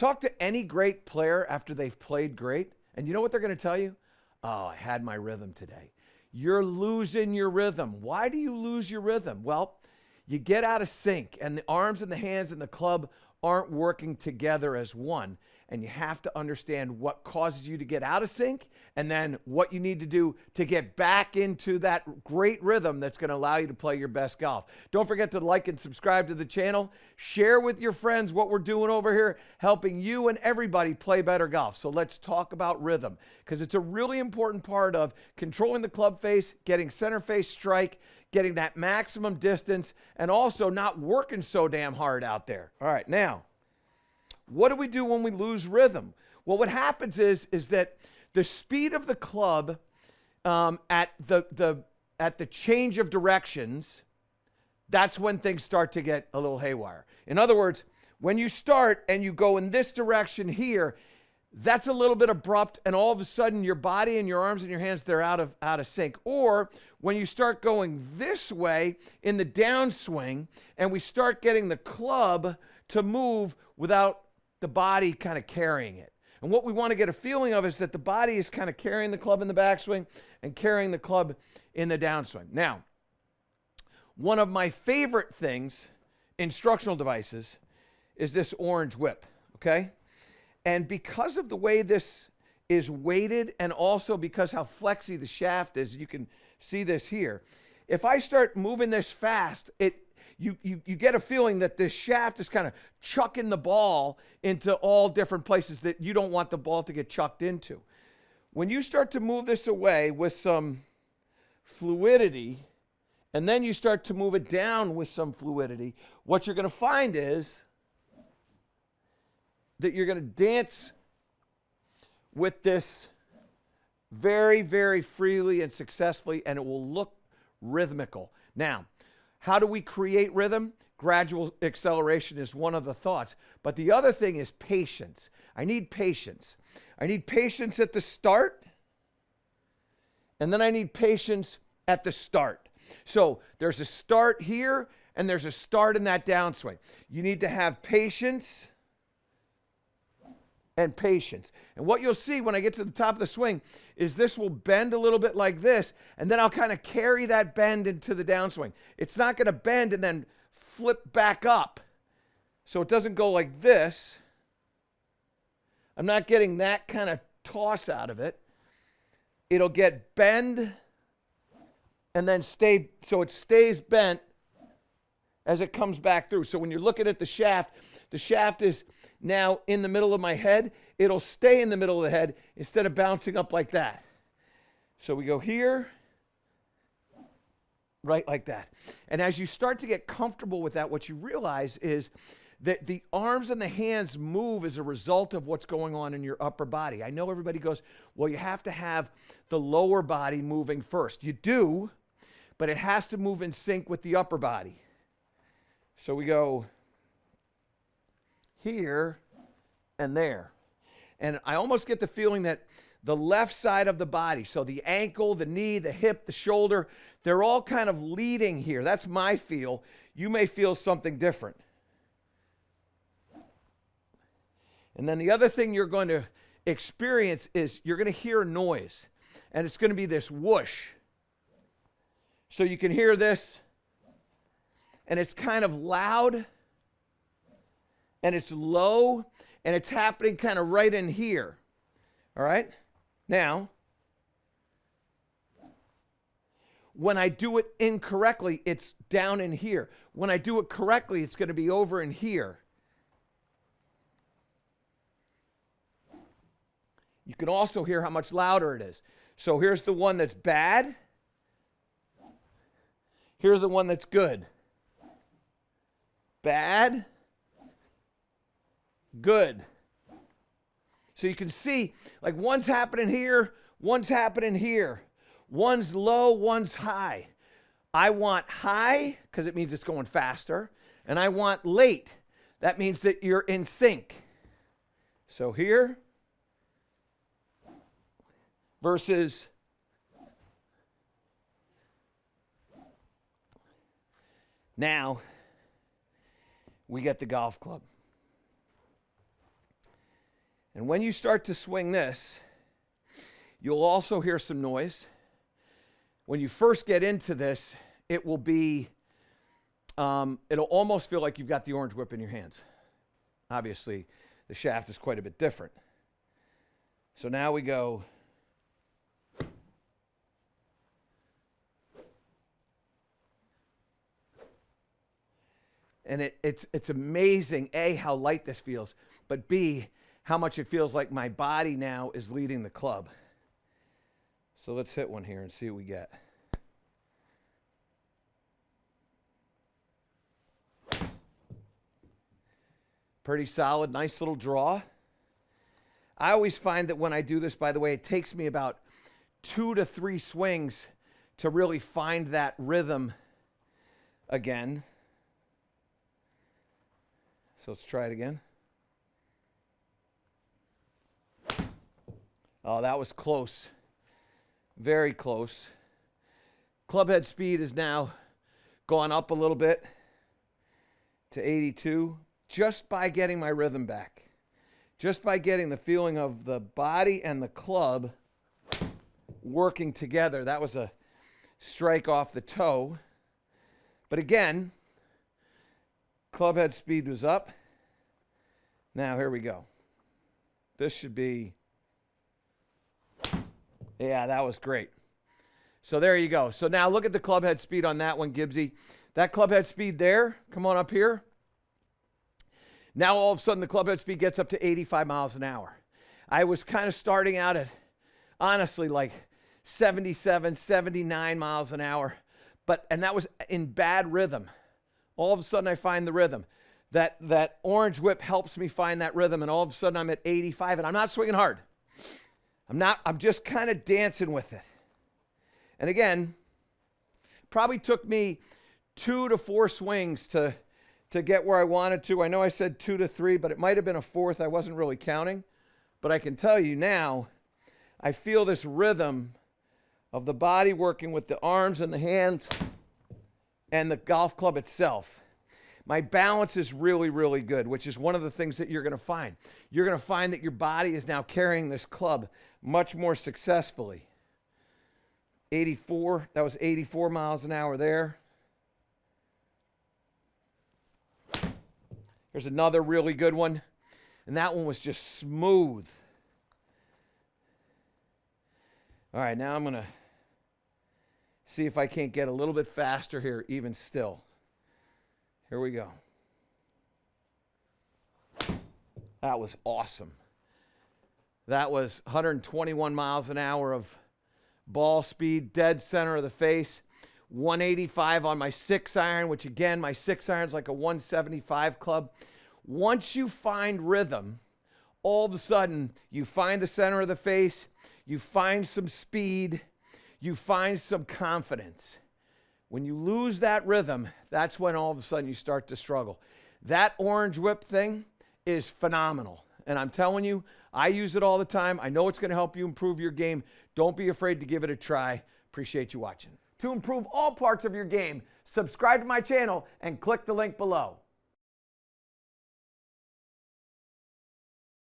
Talk to any great player after they've played great, and you know what they're going to tell you? Oh, I had my rhythm today. You're losing your rhythm. Why do you lose your rhythm? Well, you get out of sync, and the arms and the hands and the club aren't working together as one. And you have to understand what causes you to get out of sync and then what you need to do to get back into that great rhythm that's going to allow you to play your best golf. Don't forget to like and subscribe to the channel. Share with your friends what we're doing over here, helping you and everybody play better golf. So let's talk about rhythm, because it's a really important part of controlling the club face, getting center face strike, getting that maximum distance, and also not working so damn hard out there. All right, now, what do we do when we lose rhythm? Well, what happens is that the speed of the club at the change of directions, that's when things start to get a little haywire. In other words, when you start and you go in this direction here, that's a little bit abrupt, and all of a sudden your body and your arms and your hands, they're out of sync. Or when you start going this way in the downswing and we start getting the club to move without the body kind of carrying it. And what we want to get a feeling of is that the body is kind of carrying the club in the backswing and carrying the club in the downswing. Now, one of my favorite things, instructional devices, is this orange whip, okay? And because of the way this is weighted, and also because how flexy the shaft is, you can see this here. If I start moving this fast, you get a feeling that this shaft is kind of chucking the ball into all different places that you don't want the ball to get chucked into. When you start to move this away with some fluidity, and then you start to move it down with some fluidity, what you're going to find is that you're going to dance with this very, very freely and successfully, and it will look rhythmical. Now, how do we create rhythm? Gradual acceleration is one of the thoughts. But the other thing is patience. I need patience. I need patience at the start, and then I need patience at the start. So there's a start here, and there's a start in that downswing. You need to have patience and patience. And what you'll see when I get to the top of the swing is this will bend a little bit like this, and then I'll kind of carry that bend into the downswing. It's not going to bend and then flip back up. So it doesn't go like this. I'm not getting that kind of toss out of it. It'll get bend and then stay, so it stays bent as it comes back through. So when you're looking at the shaft is now in the middle of my head. It'll stay in the middle of the head instead of bouncing up like that. So we go here, right like that. And as you start to get comfortable with that, what you realize is that the arms and the hands move as a result of what's going on in your upper body. I know everybody goes, well, you have to have the lower body moving first. You do, but it has to move in sync with the upper body. So we go here and there. And I almost get the feeling that the left side of the body, so the ankle, the knee, the hip, the shoulder, they're all kind of leading here. That's my feel. You may feel something different. And then the other thing you're going to experience is you're going to hear a noise, and it's going to be this whoosh. So you can hear this, and it's kind of loud, and it's low, and it's happening kind of right in here. All right? Now, when I do it incorrectly, it's down in here. When I do it correctly, it's going to be over in here. You can also hear how much louder it is. So here's the one that's bad. Here's the one that's good. Bad. Good. So you can see, like, one's happening here, one's happening here. One's low, one's high. I want high because it means it's going faster. And I want late. That means that you're in sync. So here versus now we get the golf club. And when you start to swing this, you'll also hear some noise. When you first get into this, it will be, it'll almost feel like you've got the orange whip in your hands. Obviously, the shaft is quite a bit different. So now we go. And it's amazing, A, how light this feels, but B, how much it feels like my body now is leading the club. So let's hit one here and see what we get. Pretty solid, nice little draw. I always find that when I do this, by the way, it takes me about 2 to 3 swings to really find that rhythm again. So let's try it again. Oh, that was close. Very close. Club head speed is now gone up a little bit to 82 just by getting my rhythm back. Just by getting the feeling of the body and the club working together. That was a strike off the toe. But again, club head speed was up. Now here we go. This should be, yeah, that was great. So there you go. So now look at the club head speed on that one, Gibbsy. That club head speed there, come on up here. Now all of a sudden the club head speed gets up to 85 miles an hour. I was kind of starting out at, honestly, like 77, 79 miles an hour. And that was in bad rhythm. All of a sudden I find the rhythm. That orange whip helps me find that rhythm, and all of a sudden I'm at 85, and I'm not swinging hard. I'm just kind of dancing with it. And again, probably took me 2 to 4 swings to get where I wanted to. I know I said 2 to 3, but it might have been a 4th. I wasn't really counting. But I can tell you now, I feel this rhythm of the body working with the arms and the hands and the golf club itself. My balance is really, really good, which is one of the things that you're going to find. You're going to find that your body is now carrying this club much more successfully. 84, that was 84 miles an hour there. Here's another really good one, and that one was just smooth. All right, now I'm going to see if I can't get a little bit faster here, even still. Here we go. That was awesome. That was 121 miles an hour of ball speed, dead center of the face. 185 on my 6-iron, which again, my 6-iron's like a 175 club. Once you find rhythm, all of a sudden, you find the center of the face, you find some speed, you find some confidence. When you lose that rhythm, that's when all of a sudden you start to struggle. That orange whip thing is phenomenal. And I'm telling you, I use it all the time. I know it's going to help you improve your game. Don't be afraid to give it a try. Appreciate you watching. To improve all parts of your game, subscribe to my channel and click the link below.